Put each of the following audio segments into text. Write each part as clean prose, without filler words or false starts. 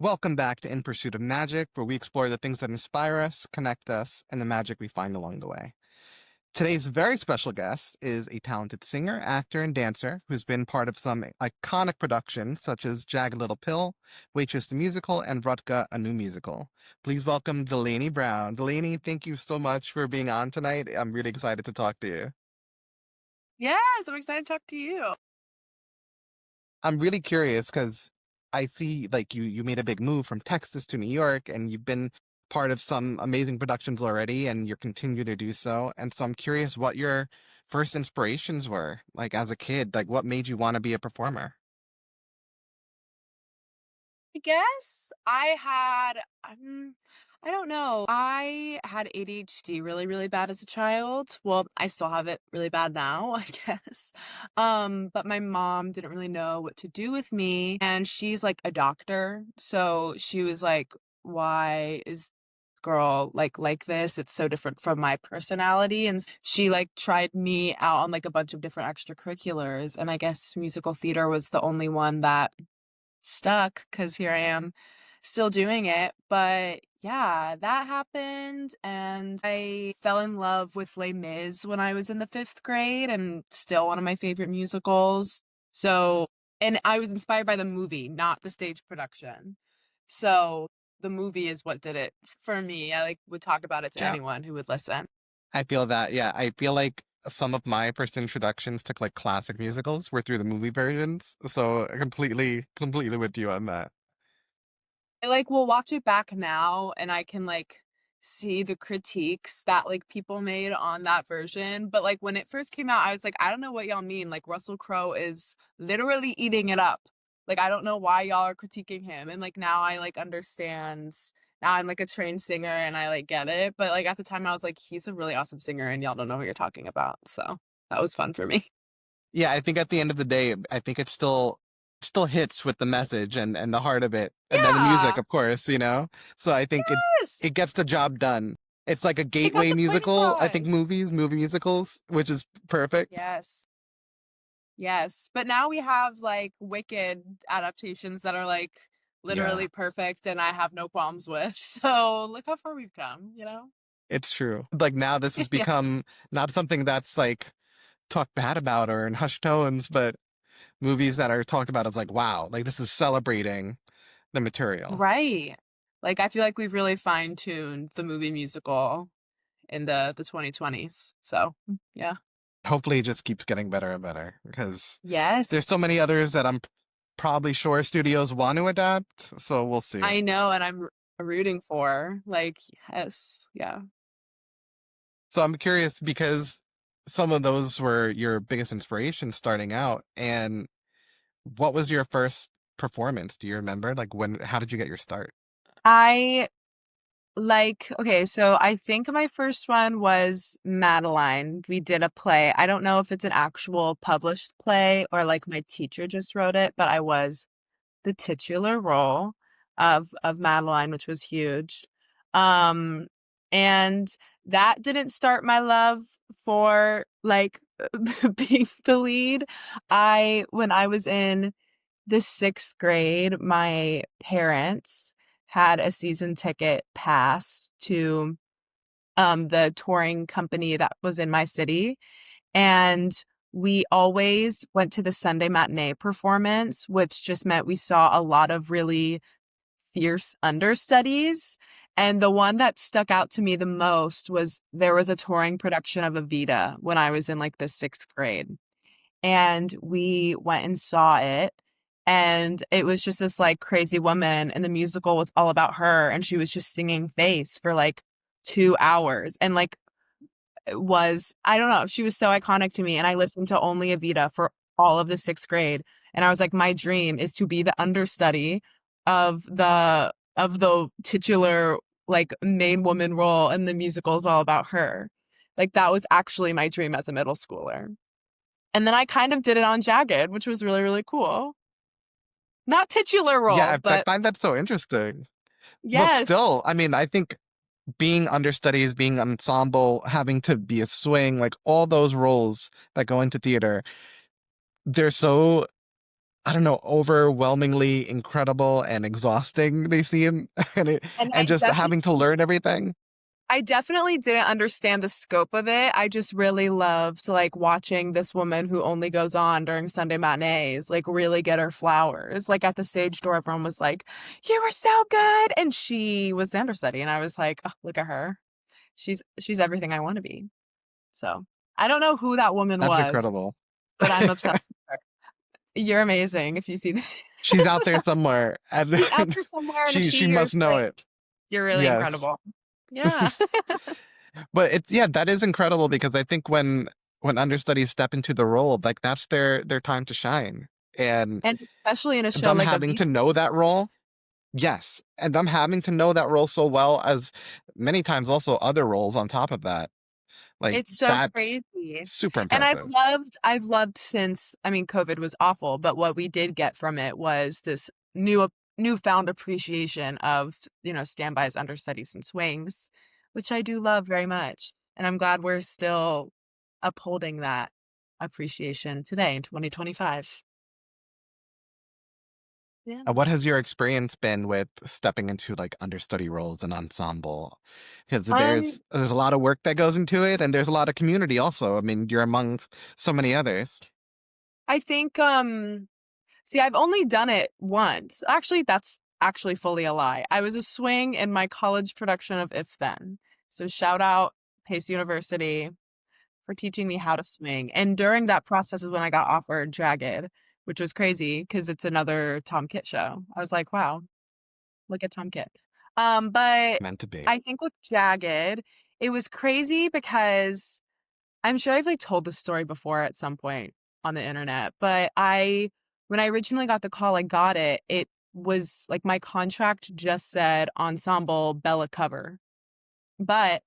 Welcome back to In Pursuit of Magic, where we explore the things that inspire us, connect us, and the magic we find along the way. Today's very special guest is a talented singer, actor, and dancer who's been part of some iconic productions such as Jagged Little Pill, Waitress the Musical, and Rutka, a new musical. Please welcome Delaney Brown. Delaney, thank you so much for being on tonight. I'm really excited to talk to you. Yes, I'm excited to talk to you. I'm really curious because I see like you made a big move from Texas to New York and you've been part of some amazing productions already and you're continue to do so. And so I'm curious what your first inspirations were like as a kid, like what made you want to be a performer? I guess I don't know. I had ADHD really, really bad as a child. Well, I still have it really bad now, I guess. But my mom didn't really know what to do with me, and she's like a doctor. So she was like, "Why is girl like this? It's so different from my personality." And she like tried me out on like a bunch of different extracurriculars, and I guess musical theater was the only one that stuck because here I am still doing it. But yeah, that happened. And I fell in love with Les Mis when I was in the fifth grade and still one of my favorite musicals. So, and I was inspired by the movie, not the stage production. So the movie is what did it for me. I like would talk about it to Yeah. anyone who would listen. I feel that, yeah, I feel like some of my first introductions to like classic musicals were through the movie versions. So completely with you on that. I like will watch it back now and I can like see the critiques that like people made on that version. But like when it first came out, I was like, I don't know what y'all mean. Like Russell Crowe is literally eating it up. Like I don't know why y'all are critiquing him. And like now I like understand. Now I'm like a trained singer and I like get it. But like at the time I was like, he's a really awesome singer and y'all don't know who you're talking about. So that was fun for me. Yeah, I think at the end of the day, I think it still hits with the message and the heart of it. And then the music, Yeah. of course, you know? So I think it Yes. gets the job done. It's like a It got gateway the point musical, I think across. movie musicals, which is perfect. Yes. Yes, but now we have, like, Wicked adaptations that are, like, Yeah, literally perfect and I have no qualms with, so look how far we've come, you know? it's true. Like now this has Yes. become not something that's like talked bad about or in hushed tones, but movies that are talked about as like, wow, like this is celebrating the material. Right. Like, I feel like we've really fine-tuned the movie musical in the 2020s, so, yeah. Hopefully it just keeps getting better and better because Yes, there's so many others that I'm probably sure studios want to adapt, so we'll see. I know, and I'm rooting for, like, yes, yeah. So I'm curious because some of those were your biggest inspiration starting out, and what was your first performance? Do you remember? Like how did you get your start? I Like, okay, so I think my first one was Madeline. We did a play. I don't know if it's an actual published play or like my teacher just wrote it, but I was the titular role of Madeline, which was huge. Um, and that didn't start my love for like being the lead. When I was in the sixth grade, my parents had a season ticket pass to the touring company that was in my city. And we always went to the Sunday matinee performance, which just meant we saw a lot of really fierce understudies. And the one that stuck out to me the most was there was a touring production of Evita when I was in like the sixth grade and we went and saw it, and it was just this like crazy woman and the musical was all about her and she was just singing face for like 2 hours and like it was I don't know, she was so iconic to me and I listened to only Evita for all of the 6th grade and I was like my dream is to be the understudy of the titular like main woman role and the musical is all about her. Like that was actually my dream as a middle schooler. And then I kind of did it on Jagged, which was really, really cool. Not titular role, Yeah, I but find that so interesting. But yes, still, I mean, I think being understudies, being ensemble, having to be a swing, like all those roles that go into theater, they're so I don't know, overwhelmingly incredible and exhausting they seem, and And and just having to learn everything. I definitely didn't understand the scope of it. I just really loved like watching this woman who only goes on during Sunday matinees, like really get her flowers. Like at the stage door, everyone was like, "You were so good," and she was the understudy, and I was like, "Oh, look at her. She's everything I want to be." So I don't know who that woman That's was, incredible. but I'm obsessed with her. You're amazing if you see She's this. out there somewhere, and She's out there somewhere, and if she she must hears know this, it. you're really Yes. incredible. Yeah. But it's yeah, that is incredible because I think when understudies step into the role, like that's their time to shine. And And especially in a show them like a having to know that role, yes. And them having to know that role so well as many times also other roles on top of that. Like It's so that's crazy. super And impressive. I've loved since, I mean, COVID was awful, but what we did get from it was this newfound appreciation of, standbys, understudies, and swings, which I do love very much. And I'm glad we're still upholding that appreciation today in 2025. Yeah. What has your experience been with stepping into like understudy roles and ensemble? Because Um, there's a lot of work that goes into it, and there's a lot of community also. I mean, you're among so many others. I think see, I've only done it once. Actually, that's actually fully a lie. I was a swing in my college production of If Then. So shout out Pace University for teaching me how to swing. And during that process is when I got offered Jagged, which was crazy because it's another Tom Kitt show. I was like, wow, look at Tom Kitt. But Meant to be. I think with Jagged, it was crazy because I'm sure I've like told this story before at some point on the internet, but when I originally got the call, I got it. It was like my contract just said ensemble Bella cover. But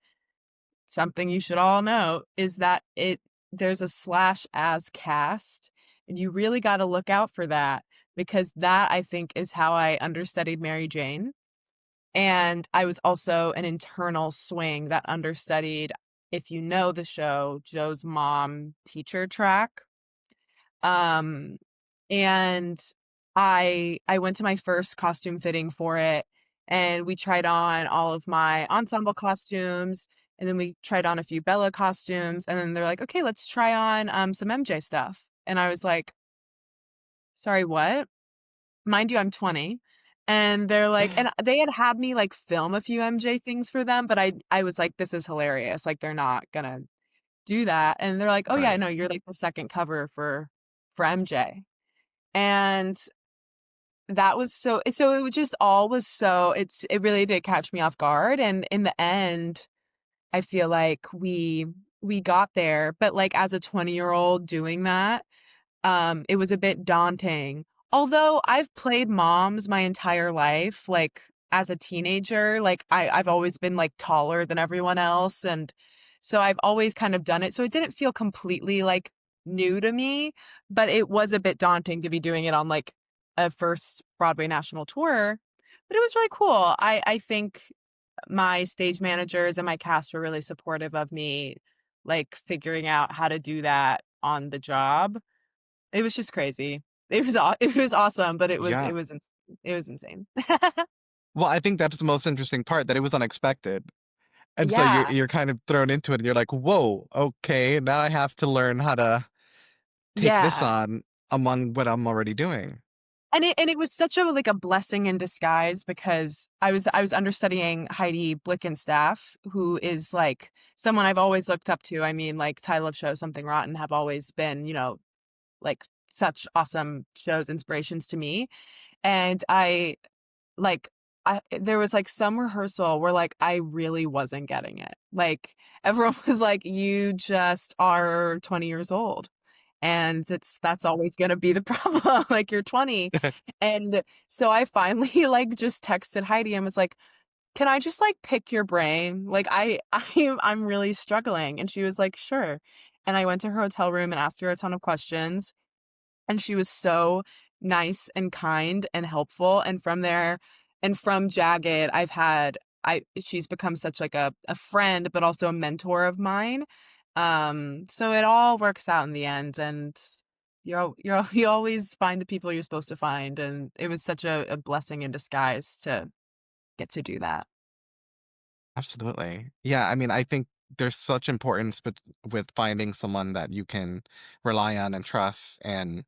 something you should all know is that there's a slash as cast, and you really got to look out for that because that I think is how I understudied Mary Jane. And I was also an internal swing that understudied, if you know the show, Joe's mom teacher track. Um, and I went to my first costume fitting for it, and we tried on all of my ensemble costumes, and then we tried on a few Bella costumes, and then they're like, "Okay, let's try on some MJ stuff." And I was like, "Sorry, what?" Mind you, I'm 20. And they're like, and they had me like film a few MJ things for them, but I was like, this is hilarious. Like they're not gonna do that. And they're like, "Oh yeah, Right. no, you're like the second cover for MJ." And that was so it was just all was so it really did catch me off guard. And in the end, I feel like we got there, but like as a 20-year-old doing that, it was a bit daunting. Although I've played moms my entire life, like as a teenager, like I've always been like taller than everyone else. And so I've always kind of done it. So it didn't feel completely like new to me, but it was a bit daunting to be doing it on like a first Broadway national tour. But it was really cool. I think my stage managers and my cast were really supportive of me, like figuring out how to do that on the job. It was just crazy. It was awesome, but Yeah. it was insane. Well, I think that's the most interesting part that it was unexpected. And so Yeah, you're kind of thrown into it and you're like, whoa, okay, now I have to learn how to take this yeah. on among what I'm already doing. And it was such a like a blessing in disguise because I was understudying Heidi Blickenstaff, who is like someone I've always looked up to. I mean, like Ty Love Show, Something Rotten have always been, like such awesome shows, inspirations to me. And like there was like some rehearsal where like I really wasn't getting it. Like everyone was like, "You just are 20 years old." And that's always going to be the problem. Like you're 20. And so I finally like just texted Heidi and was like, "Can I just like pick your brain? Like I'm really struggling." And she was like, "Sure." And I went to her hotel room and asked her a ton of questions, and she was so nice and kind and helpful. And from there, and from Jagged, I she's become such like a friend but also a mentor of mine. So it all works out in the end. And you always find the people you're supposed to find, and it was such a blessing in disguise to get to do that. Absolutely. Yeah, I mean, I think there's such importance with finding someone that you can rely on and trust and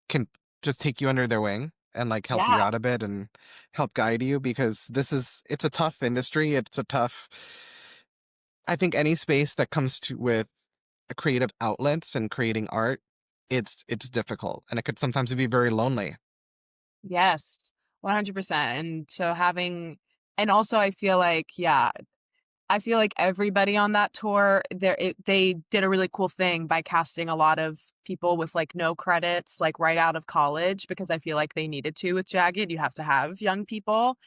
can just take you under their wing and like help you Yeah. out a bit and help guide you because it's a tough industry. It's a tough I think any space that comes to with creative outlets and creating art, it's difficult and it could sometimes be very lonely. Yes. 100%. And also I feel like, yeah, I feel like everybody on that tour, they did a really cool thing by casting a lot of people with like no credits, like right out of college, because I feel like they needed to with Jagged. You have to have young people.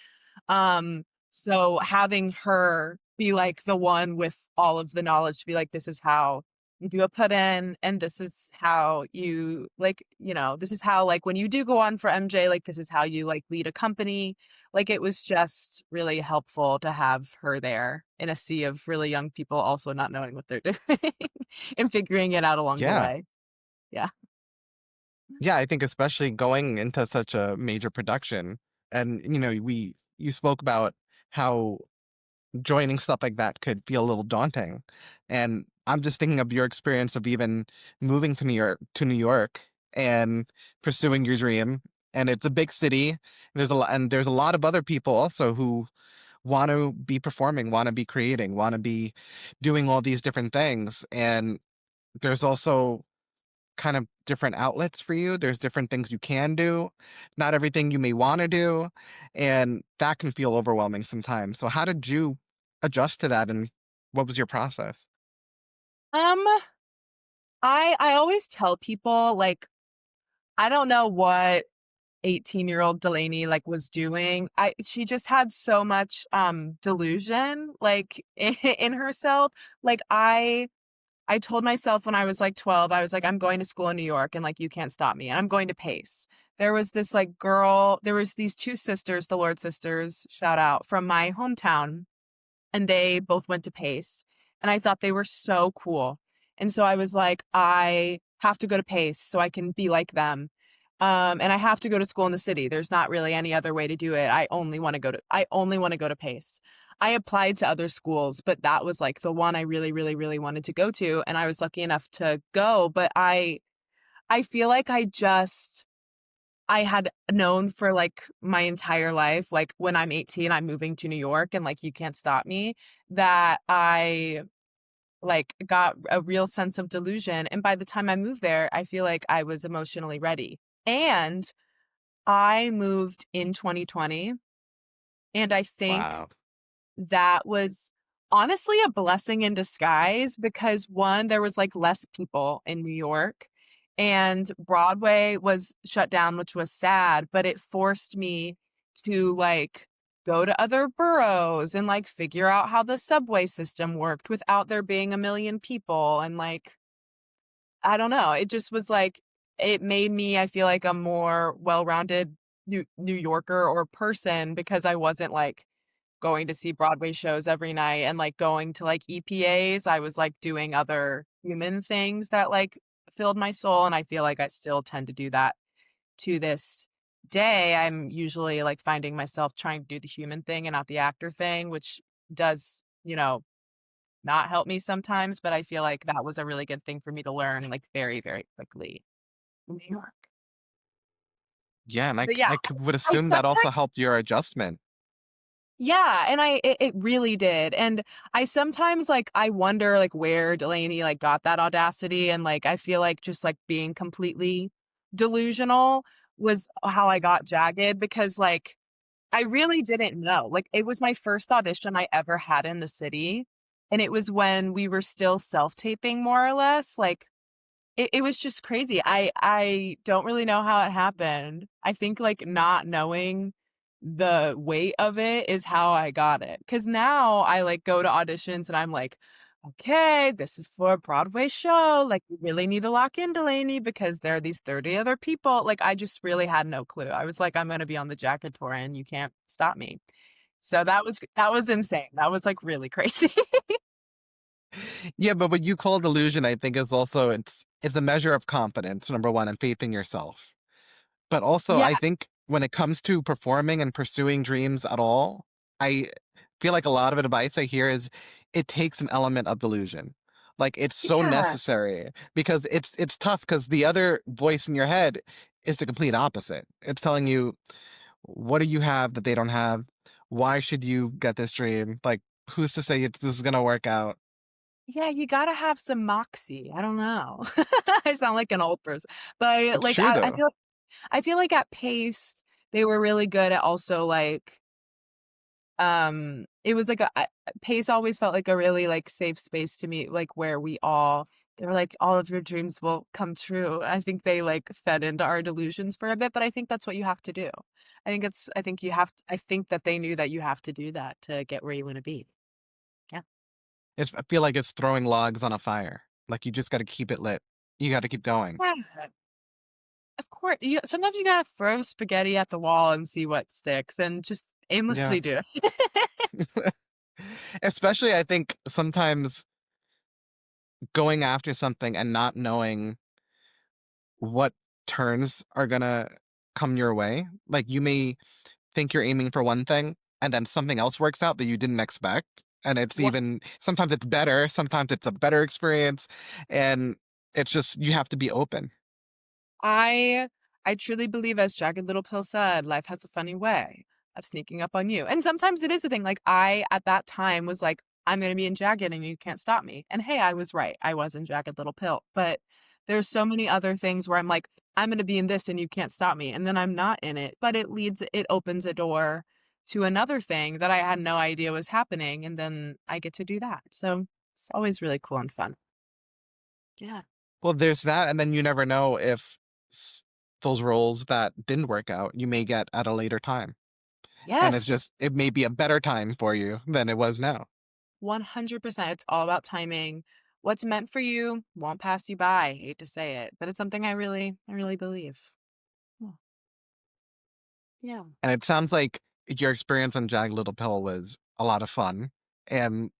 Um, so having her be like the one with all of the knowledge to be like, this is how you do a put in, and this is how you like, this is how like when you do go on for MJ, like this is how you like lead a company. Like it was just really helpful to have her there in a sea of really young people also not knowing what they're doing and figuring it out along the Yeah. way. Yeah. Yeah, I think especially going into such a major production and you spoke about how joining stuff like that could feel a little daunting. And I'm just thinking of your experience of even moving to New York and pursuing your dream. And it's a big city. There's a lot of other people also who want to be performing, want to be creating, want to be doing all these different things. And there's also kind of different outlets for you. There's different things you can do, not everything you may want to do, and that can feel overwhelming sometimes. So how did you adjust to that and what was your process? Um, I always tell people like I don't know what 18-year-old Delaney like was doing. She just had so much delusion like in herself. Like I told myself when I was like 12, I was like I'm going to school in New York and like you can't stop me and I'm going to Pace. There was this like girl, there was these two sisters, the Lord sisters, shout out from my hometown, and they both went to Pace. And I thought they were so cool. And so I was like, I have to go to Pace so I can be like them. And I have to go to school in the city. There's not really any other way to do it. I only want to go to Pace. I applied to other schools, but that was like the one I really, really, really wanted to go to. And I was lucky enough to go. But I feel like I had known for like my entire life, like when I'm 18, I'm moving to New York and like you can't stop me, that I like got a real sense of delusion. And by the time I moved there, I feel like I was emotionally ready. And I moved in 2020. And I think Wow. that was honestly a blessing in disguise because one, there was like less people in New York and Broadway was shut down, which was sad, but it forced me to like go to other boroughs and like figure out how the subway system worked without there being a million people. And like, I don't know, it just was like, it made me, I feel like a more well-rounded New Yorker or person because I wasn't like going to see Broadway shows every night and, like, going to, like, EPAs. I was, like, doing other human things that, like, filled my soul, and I feel like I still tend to do that to this day. I'm usually, like, finding myself trying to do the human thing and not the actor thing, which does, not help me sometimes, but I feel like that was a really good thing for me to learn, like, very, very quickly in New York. Yeah, and But, yeah, would I assume that sometimes also helped your adjustment. Yeah, and it really did, and I sometimes, like, I wonder, like, where Delaney, like, got that audacity, and, like, I feel like just, like, being completely delusional was how I got Jagged because, like, I really didn't know, like, it was my first audition I ever had in the city, and it was when we were still self-taping more or less, like, it was just crazy. I don't really know how it happened. I think, like, not knowing the weight of it is how I got it. Because now I, like, go to auditions and I'm like, "Okay, this is for a Broadway show, like, you really need to lock in, Delaney, because there are these 30 other people." Like, I just really had no clue. I was like, "I'm gonna be on the Jacket tour and you can't stop me." So that was insane. That was, like, really crazy. Yeah, but what you call delusion, I think, is also it's a measure of confidence, number one, and faith in yourself. But also, Yeah, I think when it comes to performing and pursuing dreams at all, I feel like a lot of advice I hear is it takes an element of delusion. Like it's so yeah. necessary because it's tough because the other voice in your head is the complete opposite. It's telling you, what do you have that they don't have? Why should you get this dream? Like, who's to say this is gonna work out? Yeah, you gotta have some moxie. I don't know. I sound like an old person, but, It's like, true I though. feel I feel like at Pace, they were really good at also, like, it was like Pace always felt like a really, like, safe space to me, like, where they were like, "All of your dreams will come true." I think they, like, fed into our delusions for a bit, but I think that's what you have to do. I think you have I think that they knew that you have to do that to get where you wanna be. Yeah. I feel like it's throwing logs on a fire. Like you just got to keep it lit. You got to keep going. Yeah. Of course, you sometimes you gotta throw spaghetti at the wall and see what sticks and just Yeah. aimlessly do it. Especially, I think sometimes going after something and not knowing what turns are gonna come your way. Like you may think you're aiming for one thing and then something else works out that you didn't expect. And it's What even sometimes it's better, sometimes it's a better experience. And it's just you have to be open. I I truly believe, as Jagged Little Pill said, life has a funny way of sneaking up on you, and sometimes it is the thing, like, I, at that time, was like, "I'm gonna be in Jagged and you can't stop me," and hey, I was right, I was in Jagged Little Pill, but there's so many other things where I'm like, "I'm gonna be in this and you can't stop me," and then I'm not in it, but it opens a door to another thing that I had no idea was happening, and then I get to do that, so it's always really cool and fun. Yeah. Well, there's that, and then you never know if s those roles that didn't work out, you may get at a later time, and Yes! it may be a better time for you than it was now. 100%. It's all about timing. What's meant for you won't pass you by. I hate to say it, but it's something I really believe. Yeah. Yeah. And it sounds like your experience on Jagged Little Pill was a lot of fun and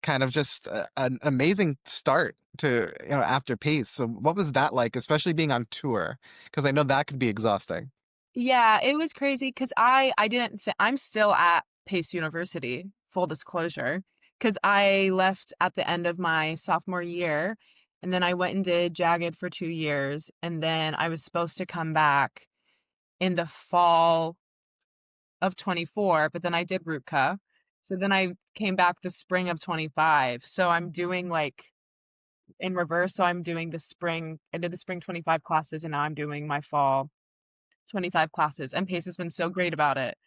kind of just an amazing start to, after Pace. So what was that like, especially being on tour? Because I know that could be exhausting. Yeah, it was crazy because I didn't I'm still at Pace University, full disclosure, because I left at the end of my sophomore year, and then I went and did Jagged for 2 years, and then I was supposed to come back in the fall of 24, but then I did Rutka. So then I came back the spring of 25. So I'm doing, like, in reverse. So I'm doing the spring I did the spring 25 classes, and now I'm doing my fall 25 classes, and Pace has been so great about it.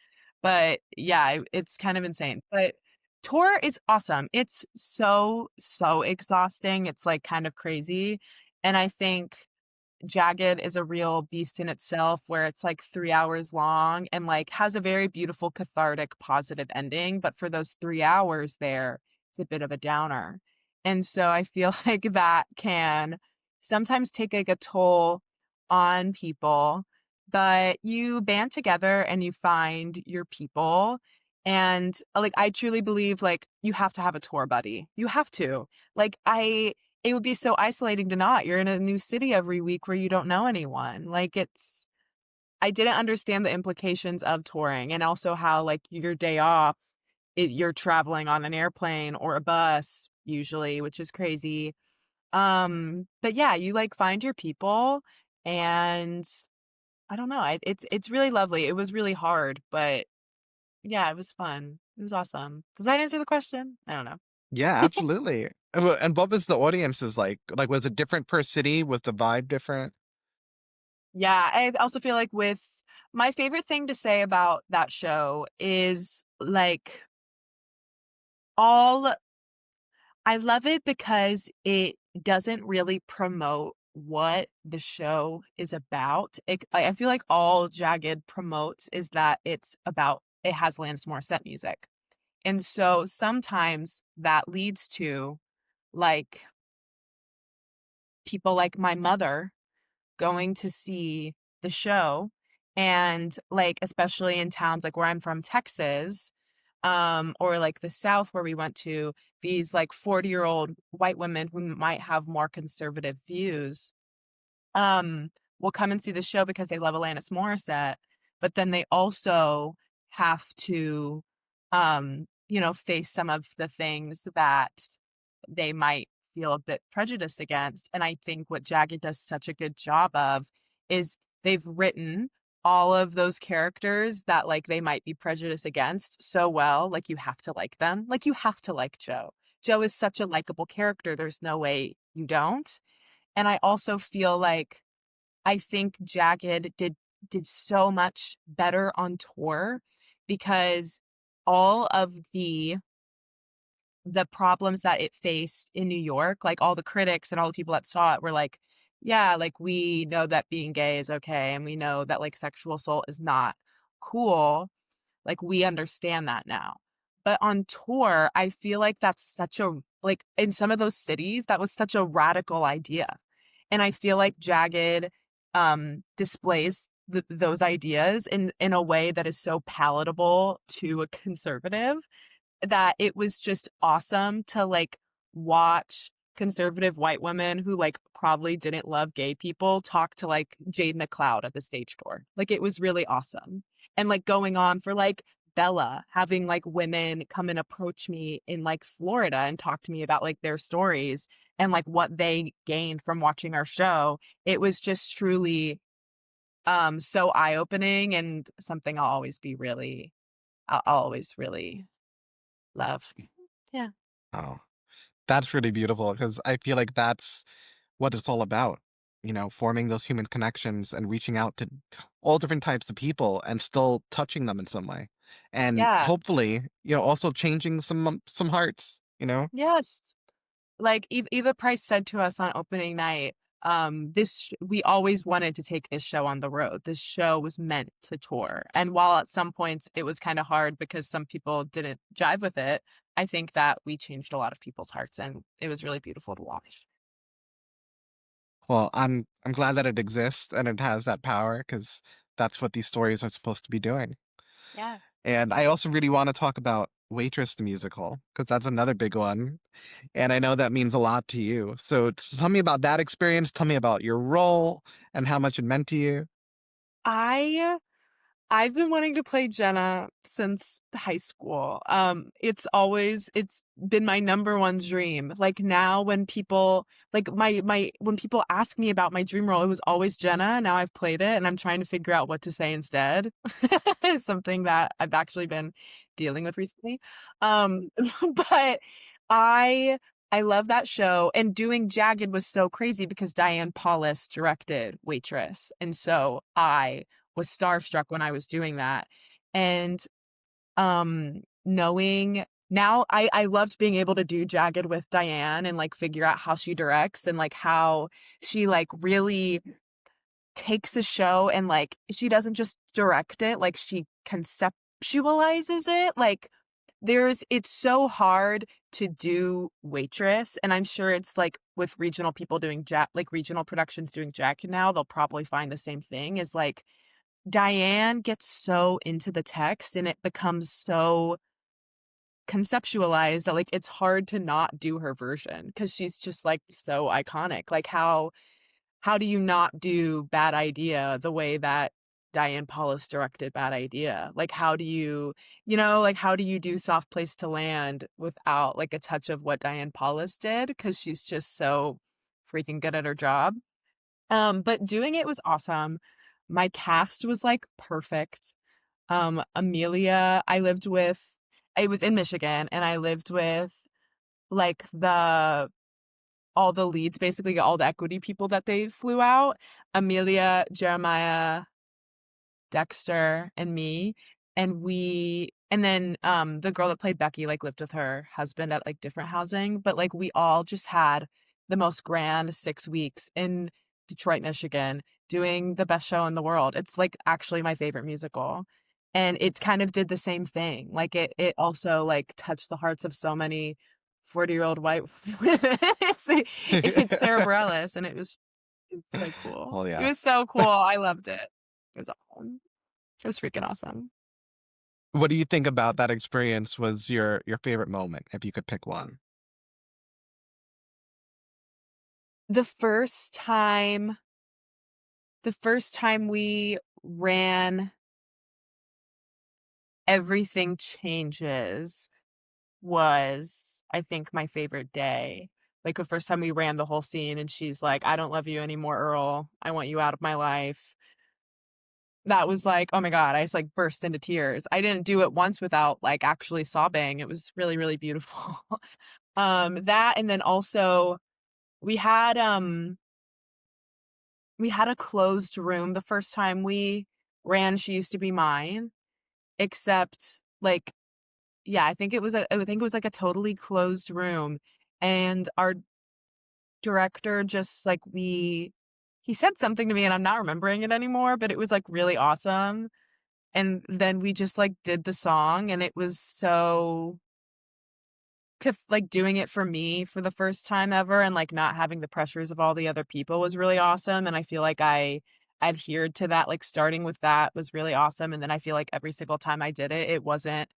But yeah, it's kind of insane. But tour is awesome. It's so, so exhausting. It's, like, kind of crazy. And I think Jagged is a real beast in itself where it's, like, 3 hours long and, like, has a very beautiful, cathartic, positive ending, but for those 3 hours there, it's a bit of a downer. And so I feel like that can sometimes take, like, a toll on people, but you band together and you find your people, and, like, I truly believe, like, you have to have a tour buddy. You have to. Like, it would be so isolating to not. You're in a new city every week where you don't know anyone. Like, I didn't understand the implications of touring and also how, like, your day off, you're traveling on an airplane or a bus usually, which is crazy. But yeah, you, like, find your people, and I don't know, it's really lovely. It was really hard, but yeah, it was fun. It was awesome. Does that answer the question? I don't know. Yeah, absolutely. And what was the audiences like? Like, was it different per city? Was the vibe different? Yeah, I also feel like with my favorite thing to say about that show is, like, all I love it because it doesn't really promote what the show is about. I feel like all Jagged promotes is that it has Alanis Morissette music. And so sometimes that leads to, like, people like my mother going to see the show, and, like, especially in towns, like, where I'm from, Texas, or like the South where we went to, these like 40-year-old white women who might have more conservative views, um, will come and see the show because they love Alanis Morissette, but then they also have to, face some of the things that they might feel a bit prejudiced against. And I think what Jagged does such a good job of is they've written all of those characters that like they might be prejudiced against so well. Like you have to like them. Like you have to like Joe. Joe is such a likable character. There's no way you don't. And I also feel like I think Jagged did so much better on tour because all of the problems that it faced in New York, like all the critics and all the people that saw it were like, yeah, like we know that being gay is okay and we know that like sexual assault is not cool. Like, we understand that now. But on tour, I feel like that's such a like, in some of those cities, that was such a radical idea. And I feel like Jagged, displays those ideas in a way that is so palatable to a conservative that it was just awesome to, like, watch conservative white women who, like, probably didn't love gay people talk to, like, Jade McLeod at the stage tour. Like, it was really awesome. And, like, going on for, like, Bella, having, like, women come and approach me in, like, Florida and talk to me about, like, their stories and, like, what they gained from watching our show. It was just truly, so eye-opening and something I'll always really love. Yeah. Oh, that's really beautiful because I feel like that's what it's all about. Forming those human connections and reaching out to all different types of people and still touching them in some way. And Yeah. hopefully, also changing some hearts. Yes. Like Eva Price said to us on opening night, we always wanted to take this show on the road. This show was meant to tour. And while at some points it was kind of hard because some people didn't jive with it, I think that we changed a lot of people's hearts and it was really beautiful to watch. Well, I'm glad that it exists and it has that power because that's what these stories are supposed to be doing. Yes. And I also really want to talk about Waitress the musical because that's another big one. And I know that means a lot to you. So tell me about that experience. Tell me about your role and how much it meant to you. I I've been wanting to play Jenna since high school. It's been my number one dream. Like now when people like my when people ask me about my dream role, it was always Jenna. Now I've played it and I'm trying to figure out what to say instead. It's something that I've actually been dealing with recently. Um but I I love that show and doing Jagged was so crazy because Diane Paulus directed Waitress. And so I was starstruck when I was doing that. And, knowing now I loved being able to do Jagged with Diane and, like, figure out how she directs and, like, how she, like, really takes a show and, like, she doesn't just direct it, like, she conceptualizes it, like, it's so hard to do Waitress, and I'm sure it's, like, with regional people doing like, regional productions doing Jagged now, they'll probably find the same thing, is, like, Diane gets so into the text and it becomes so conceptualized that, like, it's hard to not do her version because she's just, like, so iconic. Like, how do you not do Bad Idea the way that Diane Paulus directed Bad Idea? Like, how do like, how do you do Soft Place to Land without, like, a touch of what Diane Paulus did? Because she's just so freaking good at her job. But doing it was awesome. My cast was, like, perfect. Amelia, I was in Michigan, and I lived with, like, all the leads, basically all the equity people that they flew out. Amelia, Jeremiah, Dexter, and me, and then, the girl that played Becky, like, lived with her husband at, like, different housing, but, like, we all just had the most grand 6 weeks in Detroit, Michigan, doing the best show in the world. It's, like, actually my favorite musical, and it kind of did the same thing. Like, it also, like, touched the hearts of so many 40-year-old white women. It's Sarah Bareilles, and it was so cool. Well, It yeah. was so cool. I loved it. It was awesome. It was freaking awesome. What do you think about that experience was your favorite moment, if you could pick one? The first time the first time we ran Everything Changes was, I think, my favorite day. Like, the first time we ran the whole scene and she's like, "I don't love you anymore, Earl. I want you out of my life." That was like, oh my god, I just, like, burst into tears. I didn't do it once without, like, actually sobbing. It was really, really beautiful. That and then also we had, um we had a closed room the first time we ran She Used to Be Mine, except, like, yeah, I think it was, like, a totally closed room, and our director just, like, we he said something to me, and I'm not remembering it anymore, but it was, like, really awesome, and then we just, like, did the song, and it was so like, doing it for me for the first time ever and, like, not having the pressures of all the other people was really awesome, and I feel like I adhered to that, like, starting with that was really awesome, and then I feel like every single time I did it, it wasn't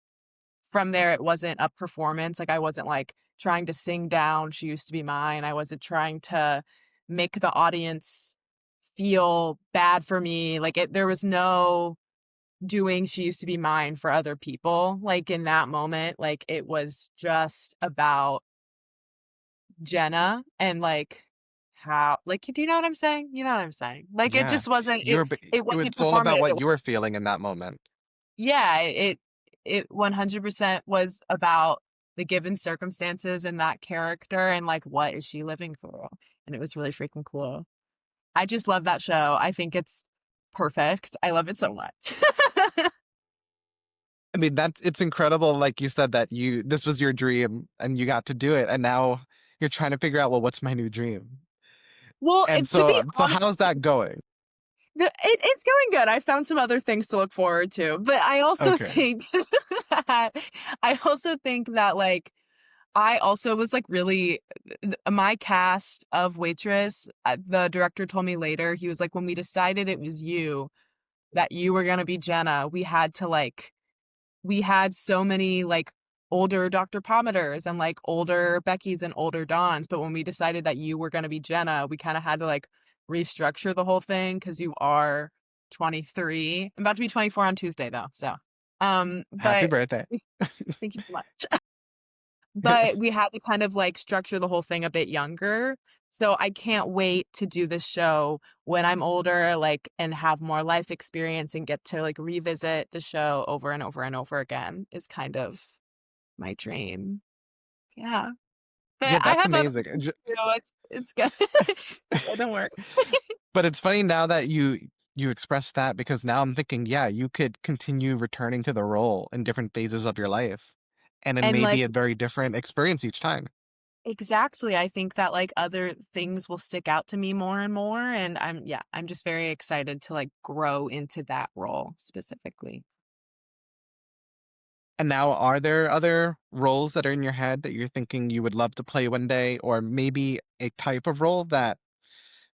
from there, it wasn't a performance, like, I wasn't, like, trying to sing down She Used to Be Mine, I wasn't trying to make the audience feel bad for me, like, there was no doing She Used to Be Mine for other people, like, in that moment, like, it was just about Jenna and, like, how like, do you know what I'm saying? You know what I'm saying? Like, it Yeah. just wasn't You were b it it was wasn't all about performative, what you were feeling in that moment. yeah, it 100% was about the given circumstances and that character and, like, what is she living through, and it was really freaking cool. I just love that show, I think it's perfect, I love it so much. I mean, it's incredible, like you said, that you this was your dream and you got to do it, and now you're trying to figure out, "Well, what's my new dream?" Well, And to be so how's honest, that going? it's going good. I found some other things to look forward to, but I also Okay. think that like, I also was, like, really my cast of Waitress, the director told me later, he was like, "When we decided it was you, that you were gonna be Jenna, we had to, like we had so many, like, older Dr. Pomaters and, like, older Beckys and older Dawns, but when we decided that you were gonna be Jenna, we kinda had to, like, restructure the whole thing because you are 23. I'm about to be 24 on Tuesday, though, so, Happy but birthday. thank you so much. But we had to kind of, like, structure the whole thing a bit younger, so I can't wait to do this show when I'm older, like, and have more life experience and get to, like, revisit the show over and over and over again is kind of my dream. Yeah. Yeah, But I that's have other amazing. dreams too, it's good. It's good, don't worry. But it's funny now that you express that because now I'm thinking, yeah, you could continue returning to the role in different phases of your life, and it And, may be like a very different experience each time. exactly, I think that, like, other things will stick out to me more and more, and I'm just very excited to, like, grow into that role specifically. And now, are there other roles that are in your head that you're thinking you would love to play one day, or maybe a type of role that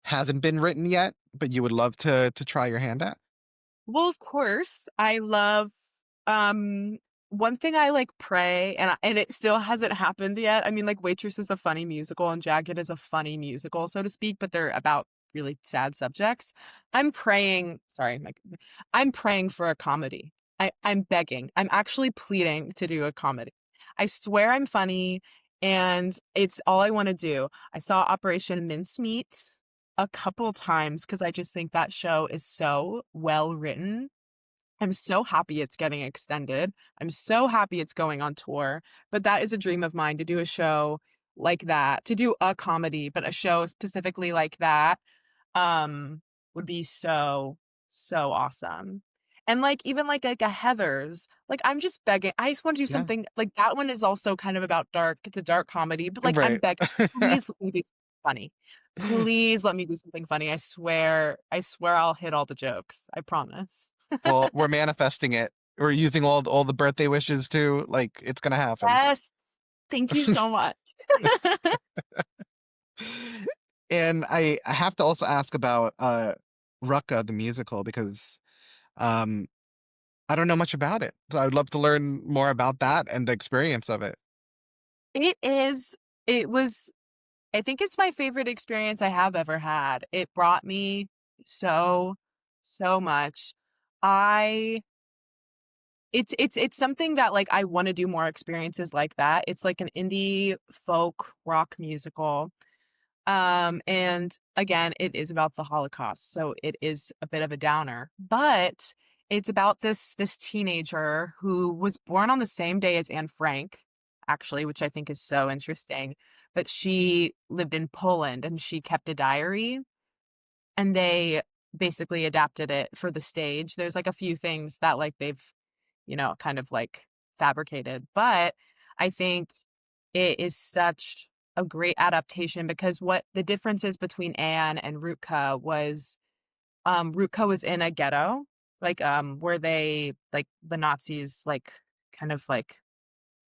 hasn't been written yet, but you would love to try your hand at? Well, of course, I love, um one thing I, like, pray, and it still hasn't happened yet. I mean, like, Waitress is a funny musical and Jagged is a funny musical, so to speak, but they're about really sad subjects. I'm praying for a comedy. I'm begging. I'm actually pleading to do a comedy. I swear I'm funny, and it's all I wanna do. I saw Operation Mincemeat a couple times because I just think that show is so well written. I'm so happy it's getting extended. I'm so happy it's going on tour, but that is a dream of mine to do a show like that, to do a comedy, but a show specifically like that, would be so, so awesome. And, like, even like a Heathers, like, I'm just begging I just wanna do Yeah. something like, that one is also kind of about dark it's a dark comedy, but, like, I'm Right. begging, "Please let me do something funny. Please let me do something funny. I swear I'll hit all the jokes. I promise." Well, we're manifesting it. We're using all the birthday wishes too, like, it's gonna happen. Yes. Thank you so much. And I have to also ask about, Rutka the musical because, um, I don't know much about it. So I would love to learn more about that and the experience of it. It is it was I think it's my favorite experience I have ever had. It brought me so, so much. I it's something that, like, I wanna do more experiences like that. It's like an indie folk rock musical. And again, it is about the Holocaust, so it is a bit of a downer. But it's about this teenager who was born on the same day as Anne Frank, actually, which I think is so interesting. But she lived in Poland and she kept a diary, and they basically adapted it for the stage. There's like a few things that like they've, kind of like fabricated, but I think it is such a great adaptation because what the differences between Anne and Rutka was in a ghetto, like, where they like the Nazis like kind of like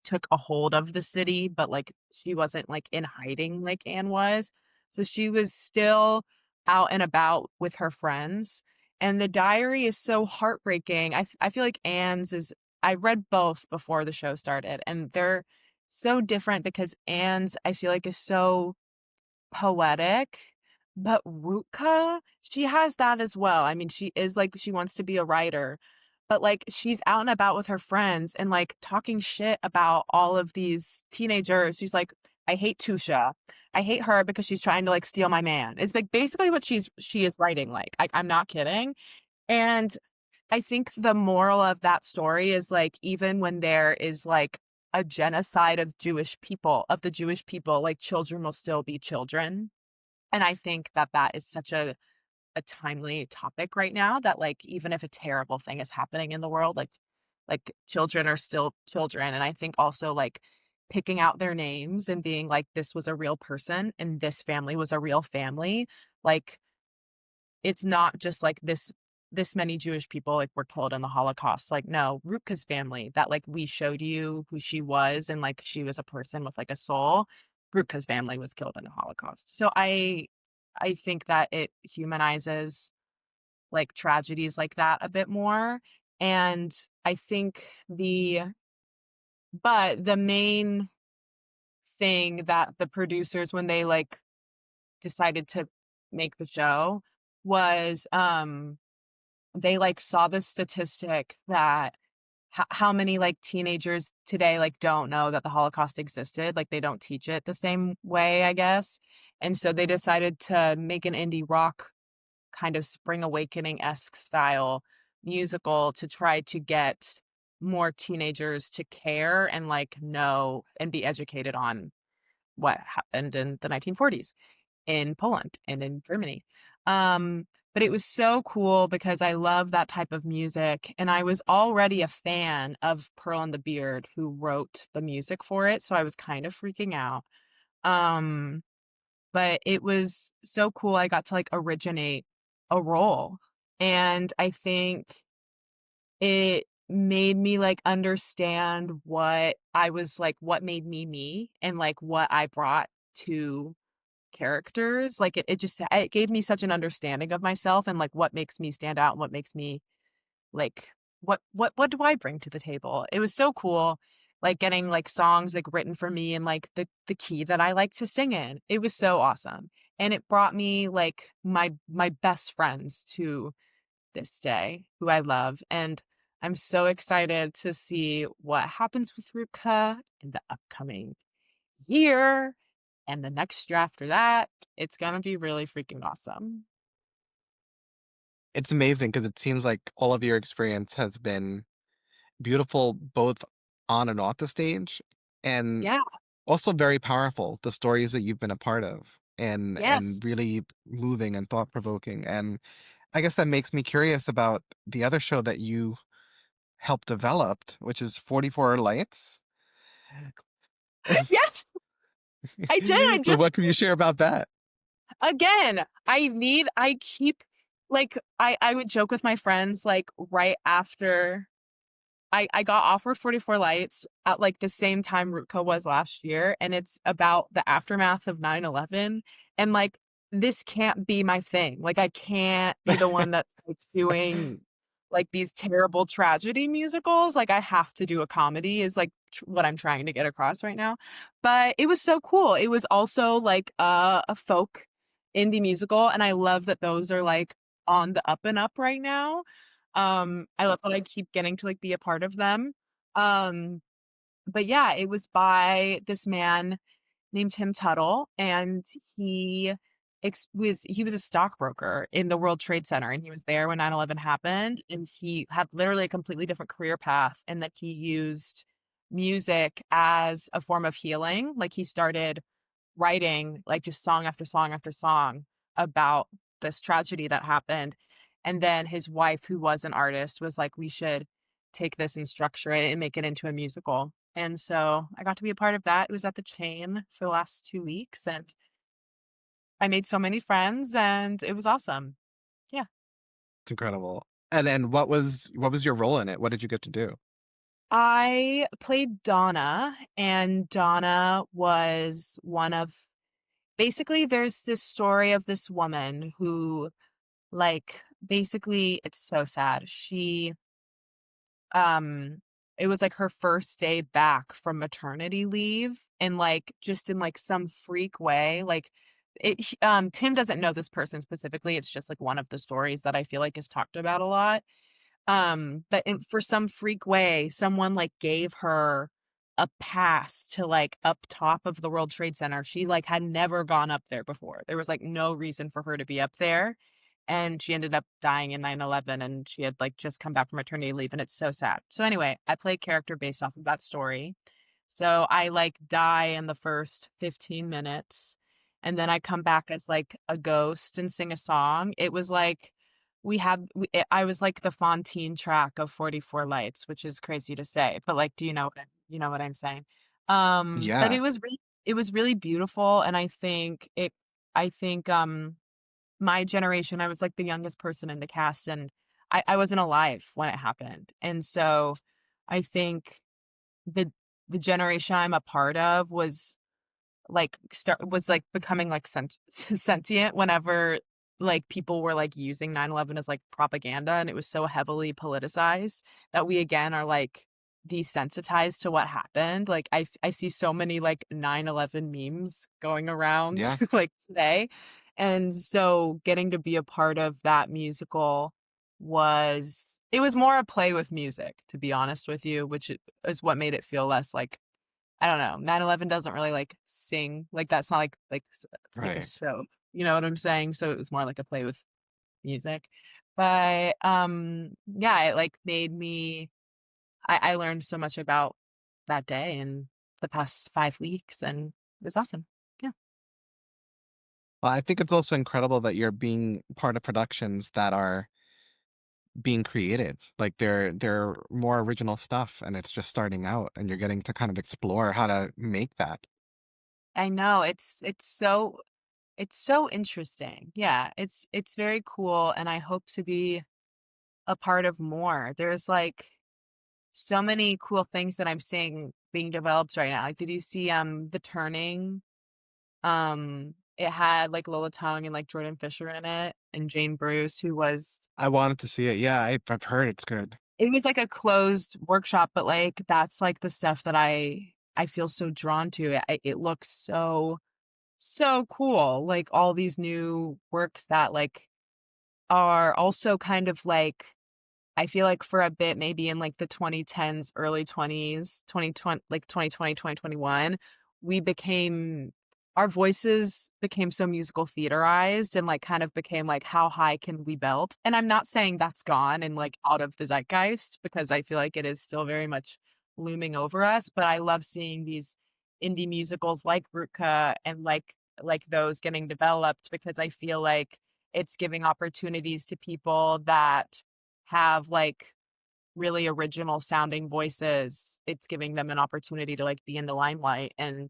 took a hold of the city, but, like, she wasn't, like, in hiding like Anne was. So she was still out and about with her friends, and the diary is so heartbreaking. I feel like Anne's is I read both before the show started, and they're so different because Anne's, I feel like, is so poetic, but Rutka, she has that as well. I mean, she is like she wants to be a writer, but, like, she's out and about with her friends and, like, talking shit about all of these teenagers. She's like, "I hate Tusha. I hate her because she's trying to, like, steal my man." It's, like, basically what she is writing like. I'm not kidding, and I think the moral of that story is, like, even when there is, like, a genocide of the Jewish people, like, children will still be children. And I think that that is such a timely topic right now that, like, even if a terrible thing is happening in the world, like, children are still children, and I think also, like, picking out their names and being like, "This was a real person, and this family was a real family," like, it's not just, like, this many Jewish people, like, were killed in the Holocaust, like, no, Rutka's family that, like, we showed you who she was and, like, she was a person with, like, a soul. Rutka's family was killed in the Holocaust. So I think that it humanizes, like, tragedies like that a bit more, and I think the main thing that the producers, when they, like, decided to make the show was, they, like, saw this statistic that how many, like, teenagers today, like, don't know that the Holocaust existed, like, they don't teach it the same way, I guess, and so they decided to make an indie rock kind of Spring Awakening-esque style musical to try to get more teenagers to care and, like, know and be educated on what happened in the 1940s in Poland and in Germany. But it was so cool because I love that type of music, and I was already a fan of Pearl and the Beard, who wrote the music for it, so I was kind of freaking out. Um, but it was so cool I got to, like, originate a role, and I think it made me, like, understand what made me me and, like, what I brought to characters, like, it gave me such an understanding of myself and, like, what makes me stand out and what makes me, like what do I bring to the table? It was so cool, like, getting, like, songs, like, written for me and, like, the key that I like to sing in. It was so awesome, and it brought me, like, my best friends to this day, who I love, and I'm so excited to see what happens with Rutka in the upcoming year and the next year after that. It's gonna be really freaking awesome. It's amazing because it seems like all of your experience has been beautiful both on and off the stage, and Yeah, also very powerful, the stories that you've been a part of, yes. and really moving and thought-provoking, and I guess that makes me curious about the other show that you helped developed, which is 44 Lights. Yes, I did, I So just what can you share about that? again, I keep like, I would joke with my friends, like, right after I got offered 44 Lights at, like, the same time Rutka was last year, and it's about the aftermath of 9/11, and, like, this can't be my thing, like, I can't be the one that's, like, doing like these terrible tragedy musicals. Like I have to do a comedy is like what I'm trying to get across right now. But it was so cool. It was also like a folk indie musical, and I love that those are like on the up and up right now. I love that I keep getting to like be a part of them. Um, but yeah, it was by this man named Tim Tuttle, and he he was a stockbroker in the World Trade Center, and he was there when 9/11 happened, and he had literally a completely different career path, and that he used music as a form of healing. Like he started writing like just song after song after song about this tragedy that happened. And then his wife, who was an artist, was like, we should take this and structure it and make it into a musical. And so I got to be a part of that. It was at the Chain for the last 2 weeks, and I made so many friends, and it was awesome. Yeah. It's incredible. And then what was your role in it? What did you get to do? I played Donna, and Donna was one of basically there's this story of this woman who like basically it's so sad. Um it was like her first day back from maternity leave, and like just in like some freak way, like Tim doesn't know this person specifically. It's just like one of the stories that I feel like is talked about a lot. But for some freak way, someone like gave her a pass to like up top of the World Trade Center. She like had never gone up there before. There was like no reason for her to be up there. And she ended up dying in 9/11, and she had like just come back from maternity leave, and it's so sad. So anyway, I play a character based off of that story. So I like die in the first 15 minutes, and then I come back as like a ghost and sing a song. It was like I was like the Fontaine track of 44 Lights, which is crazy to say, but like, do you know what I'm saying? But Yeah. it was really beautiful, and I think my generation, I was like the youngest person in the cast, and I wasn't alive when it happened. And so I think the the generation I'm a part of was like becoming like sentient whenever like people were like using 9/11 as like propaganda, and it was so heavily politicized that we again are like desensitized to what happened. Like I see so many like 9/11 memes going around Yeah. like today. And so getting to be a part of that musical it was more a play with music, to be honest with you, is what made it feel less like I don't know, 9/11 doesn't really, like, sing, like, that's not like a Right. show, you know what I'm saying? So it was more like a play with music. But, yeah, it, like, made me I learned so much about that day and the past 5 weeks, and it was awesome. Yeah. Well, I think it's also incredible that you're being part of productions that are being created. Like they're more original stuff and it's just starting out and you're getting to kind of explore how to make that. I know, it's so interesting. Yeah, it's very cool, and I hope to be a part of more. There's, like, so many cool things that I'm seeing being developed right now. Like, did you see, The Turning? It had, like, Lola Tongue and, like, Jordan Fisher in it, and Jane Bruce, who was I wanted to see it. Yeah, I've heard it's good. it was, like, a closed workshop, but, like, that's, like, the stuff that I feel so drawn to. It looks so, so cool, like, all these new works that, like, are also kind of, like I feel like for a bit, maybe in like the 2010s, early 20s, 2020, like 2020, 2021, we became, our voices became so musical theaterized and like kind of became like, how high can we belt? And I'm not saying that's gone and like out of the zeitgeist because I feel like it is still very much looming over us. But I love seeing these indie musicals like Rutka and like those getting developed because I feel like it's giving opportunities to people that have like really original sounding voices. It's giving them an opportunity to like be in the limelight, and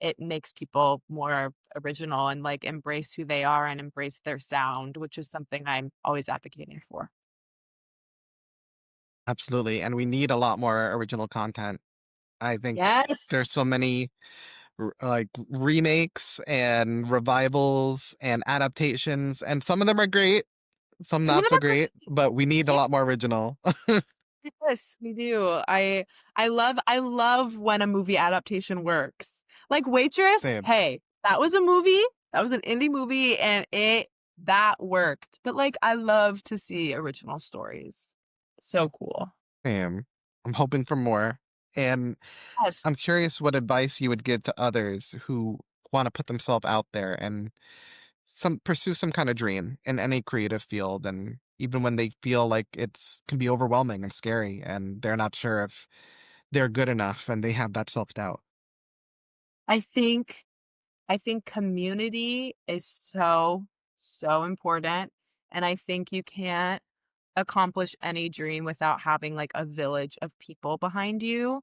it makes people more original and like embrace who they are and embrace their sound, which is something I'm always advocating for. Absolutely. And we need a lot more original content. I think there's Yes. so many like remakes and revivals and adaptations and some of them are great, Some Some of not them so are great, great. but we need a Yeah, lot more original. yes, we do. I love when a movie adaptation works. Like Waitress, Same. hey, that was a movie. That was an indie movie and it that worked. But like I love to see original stories. So cool. Same. I'm hoping for more. And Yes. I'm curious what advice you would give to others who want to put themselves out there and some pursue some kind of dream in any creative field, and even when they feel like it's can be overwhelming and scary and they're not sure if they're good enough and they have that self-doubt. I think I think community is so, so important. And I think you can't accomplish any dream without having like a village of people behind you.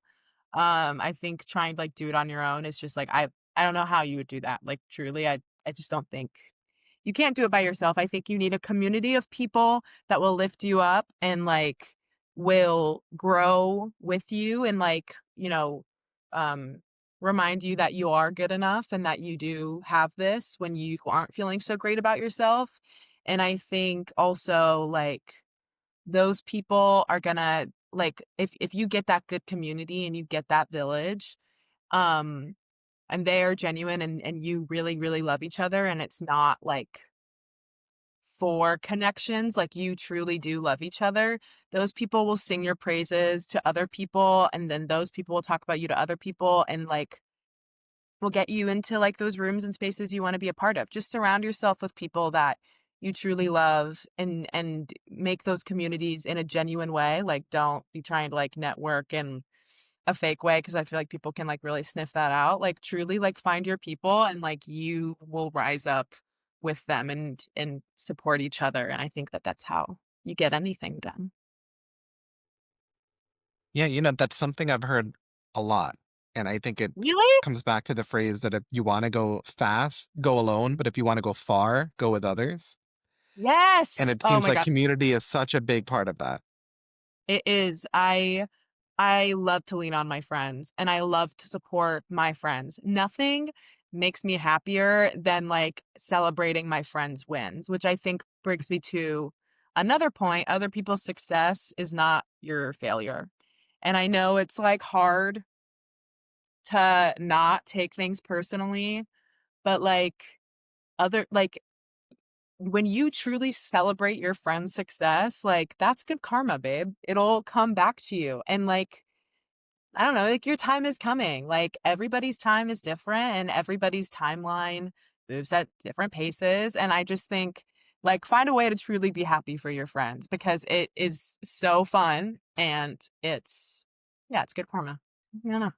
I think trying to like do it on your own is just like I don't know how you would do that. Like truly, I just don't think you can't do it by yourself. I think you need a community of people that will lift you up and like will grow with you and like, um remind you that you are good enough and that you do have this when you aren't feeling so great about yourself. And I think also like those people are gonna like if you get that good community and you get that village, um, and they are genuine and you really, really love each other and it's not like for connections, like you truly do love each other, those people will sing your praises to other people and then those people will talk about you to other people and like will get you into like those rooms and spaces you want to be a part of. Just surround yourself with people that you truly love and make those communities in a genuine way. Like don't be trying to like network in a fake way because I feel like people can like really sniff that out. Like truly like find your people and like you will rise up with them and support each other and I think that that's how you get anything done. Yeah, that's something I've heard a lot. And I think it Really? comes back to the phrase that if you want to go fast, go alone, but if you want to go far, go with others. And Yes. it Oh seems my like god. community is such a big part of that. It is. I love to lean on my friends and I love to support my friends. Nothing makes me happier than like celebrating my friends' wins, which I think brings me to another point. Other people's success is not your failure. And I know it's like hard to not take things personally, but like other like when you truly celebrate your friend's success, like that's good karma, babe. It'll come back to you. And like I don't know, like your time is coming. Like everybody's time is different and everybody's timeline moves at different paces. And I just think like find a way to truly be happy for your friends because it is so fun and yeah, it's good karma. I don't know.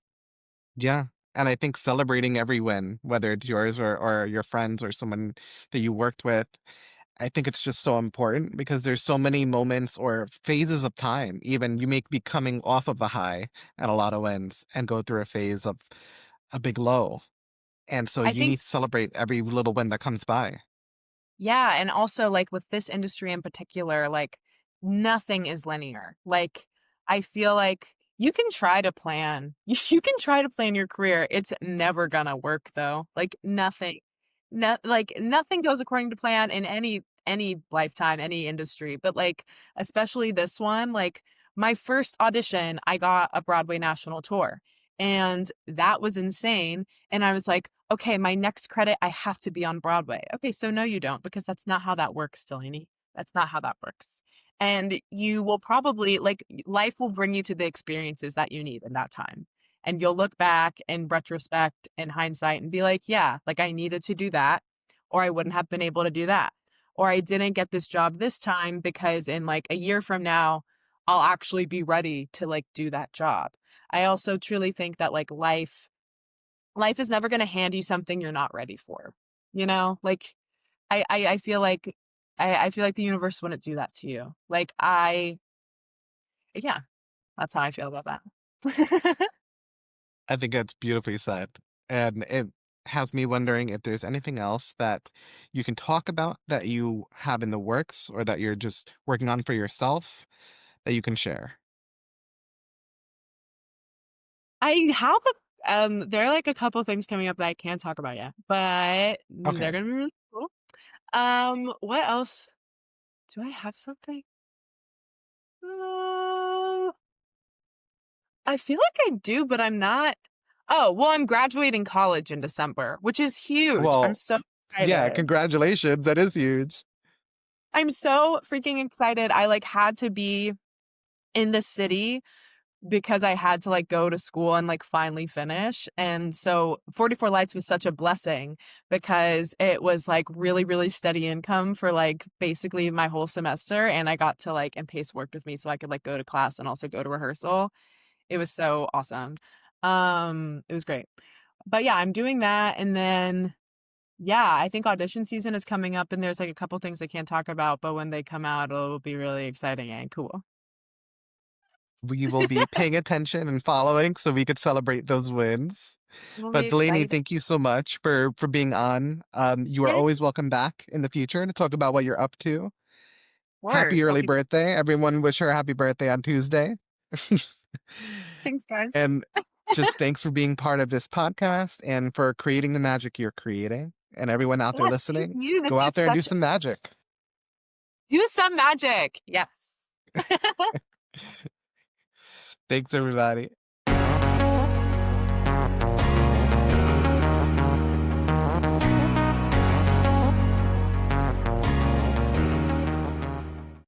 Yeah. And I think celebrating every win, whether it's yours or your friends or someone that you worked with, I think it's just so important because there's so many moments or phases of time. Even you may be coming off of a high and a lot of wins and go through a phase of a big low. And so I you think need to celebrate every little win that comes by. yeah, and also, like, with this industry in particular, like, nothing is linear. Like, I feel like you can try to plan you can try to plan your career, it's never gonna work, though. Like, nothing nothing goes according to plan in any lifetime, any industry, but, like, especially this one, like, my first audition, I got a Broadway national tour, and that was insane, and I was like, "Okay, my next credit, I have to be on Broadway." Okay, so no, you don't, because that's not how that works, Delaney. That's not how that works. And you will probably like life will bring you to the experiences that you need in that time. And you'll look back in retrospect and hindsight and be like, yeah, like I needed to do that, or I wouldn't have been able to do that. Or I didn't get this job this time because in like a year from now, I'll actually be ready to like do that job. I also truly think that like life is never gonna hand you something you're not ready for, you know? Like, I feel like I feel like the universe wouldn't do that to you. Like, yeah, that's how I feel about that. I think that's beautifully said. And it has me wondering if there's anything else that you can talk about that you have in the works or that you're just working on for yourself that you can share. I have there are, like, a couple things coming up that I can't talk about yet, but they're Okay. gonna be really cool. What else Do I have something? Uh, I feel like I do, but I'm not. Oh, well, I'm graduating college in December, which is huge. I'm Well, so yeah, excited. congratulations. That is huge. I'm so freaking excited. I like had to be in the city because I had to like go to school and like finally finish. And so 44 Lights was such a blessing because it was like really, really steady income for like basically my whole semester. And I got to like, and Pace worked with me so I could like go to class and also go to rehearsal. It was so awesome. It was great. But yeah, I'm doing that. And then, yeah, I think audition season is coming up and there's like a couple things I can't talk about, but when they come out, it'll be really exciting and cool. We will be paying attention and following so we could celebrate those wins. It'll be But Delaney, exciting. thank you so much for being on. You are Yeah, of always welcome back in the future to talk about what you're up to. Happy course. I'll early be birthday. Everyone wish her a happy birthday on Tuesday. thanks, guys. And just thanks for being part of this podcast and for creating the magic you're creating. And everyone out there Yes, thank listening, you. go This is out there and do such some magic. do some magic. Yes. Thanks, everybody.